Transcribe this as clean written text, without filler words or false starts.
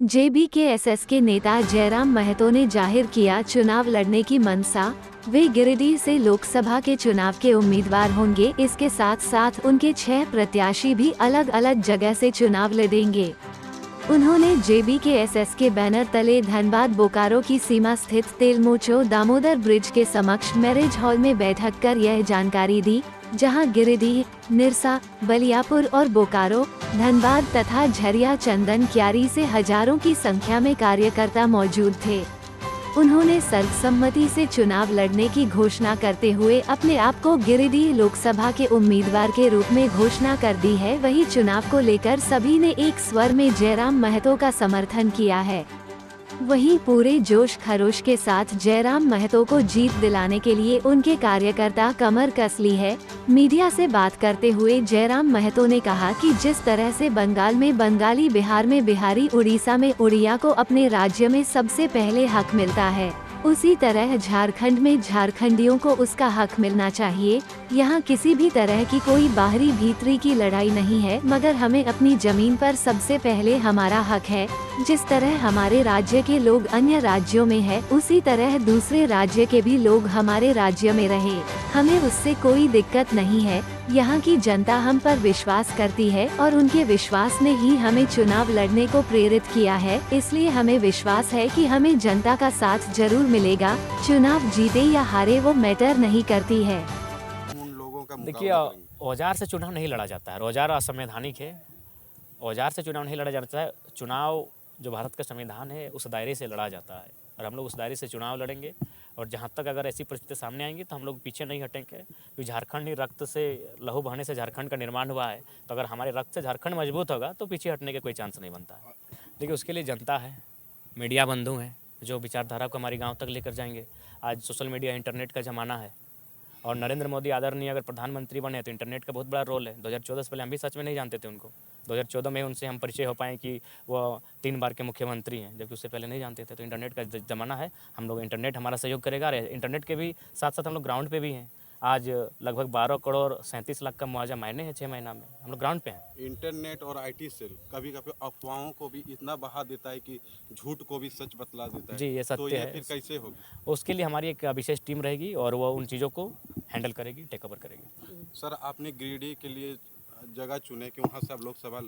JBKSS के नेता जयराम महतो ने जाहिर किया चुनाव लड़ने की मंशा। वे गिरिडीह से लोकसभा के चुनाव के उम्मीदवार होंगे। इसके साथ साथ उनके 6 प्रत्याशी भी अलग अलग जगह से चुनाव लड़ेंगे। उन्होंने जेबीकेएसएस के बैनर तले धनबाद बोकारो की सीमा स्थित तेलमोचो दामोदर ब्रिज के समक्ष मैरिज हॉल में बैठक कर यह जानकारी दी, जहां गिरिडीह, निरसा, बलियापुर और बोकारो, धनबाद तथा झरिया चंदन क्यारी से हजारों की संख्या में कार्यकर्ता मौजूद थे। उन्होंने सर्वसम्मति से चुनाव लड़ने की घोषणा करते हुए अपने आप को गिरिडीह लोकसभा के उम्मीदवार के रूप में घोषणा कर दी है। वहीं चुनाव को लेकर सभी ने एक स्वर में जयराम महतो का समर्थन किया है। वहीं पूरे जोश खरोश के साथ जयराम महतो को जीत दिलाने के लिए उनके कार्यकर्ता कमर कस ली है। मीडिया से बात करते हुए जयराम महतो ने कहा कि जिस तरह से बंगाल में बंगाली, बिहार में बिहारी, उड़ीसा में उड़िया को अपने राज्य में सबसे पहले हक मिलता है, उसी तरह झारखंड में झारखंडियों को उसका हक मिलना चाहिए। यहाँ किसी भी तरह की कोई बाहरी भीतरी की लड़ाई नहीं है, मगर हमें अपनी जमीन पर सबसे पहले हमारा हक है। जिस तरह हमारे राज्य के लोग अन्य राज्यों में है, उसी तरह दूसरे राज्य के भी लोग हमारे राज्य में रहे, हमें उससे कोई दिक्कत नहीं है। यहाँ की जनता हम पर विश्वास करती है और उनके विश्वास ने ही हमें चुनाव लड़ने को प्रेरित किया है, इसलिए हमें विश्वास है कि हमें जनता का साथ जरूर मिलेगा। चुनाव जीते या हारे वो मैटर नहीं करती है। देखिए, औजार से चुनाव नहीं लड़ा जाता है, औजार असंवैधानिक है, औजार से चुनाव नहीं लड़ा जाता है। चुनाव जो भारत का संविधान है उस दायरे से लड़ा जाता है और हम लोग उस दायरे से चुनाव लड़ेंगे। और जहाँ तक अगर ऐसी परिस्थिति सामने आएंगी तो हम लोग पीछे नहीं हटेंगे, क्योंकि झारखंड ही रक्त से, लहू बहने से झारखंड का निर्माण हुआ है। तो अगर हमारे रक्त से झारखंड मजबूत होगा तो पीछे हटने का कोई चांस नहीं बनता है। देखिए, उसके लिए जनता है, मीडिया बंधु हैं जो विचारधारा को हमारे गाँव तक लेकर जाएंगे। आज सोशल मीडिया, इंटरनेट का ज़माना है और नरेंद्र मोदी आदरणीय अगर प्रधानमंत्री बने तो इंटरनेट का बहुत बड़ा रोल है। 2014 से पहले हम भी सच में नहीं जानते थे उनको। 2014 में उनसे हम परिचय हो पाए कि वो 3 बार के मुख्यमंत्री हैं, जबकि उससे पहले नहीं जानते थे। तो इंटरनेट का ज़माना है, हम लोग, इंटरनेट हमारा सहयोग करेगा। और इंटरनेट के भी साथ साथ हम लोग ग्राउंड पे भी हैं। आज लगभग 12 करोड़ 37 लाख का मुआवजा मायने हैं 6 महीना में, हम लोग ग्राउंड पे हैं। इंटरनेट और आईटी सेल कभी कभी अफवाहों को भी इतना बहा देता है कि झूठ को भी सच बतला देता है। जी, ये तो सत्य ये है। फिर कैसे होगी? उसके लिए हमारी एक विशेष टीम रहेगी और वो उन चीज़ों को हैंडल करेगी, टेक ओवर करेगी। सर, आपने गिरिडीह के लिए जगह चुने कि वहाँ से आप लोकसभा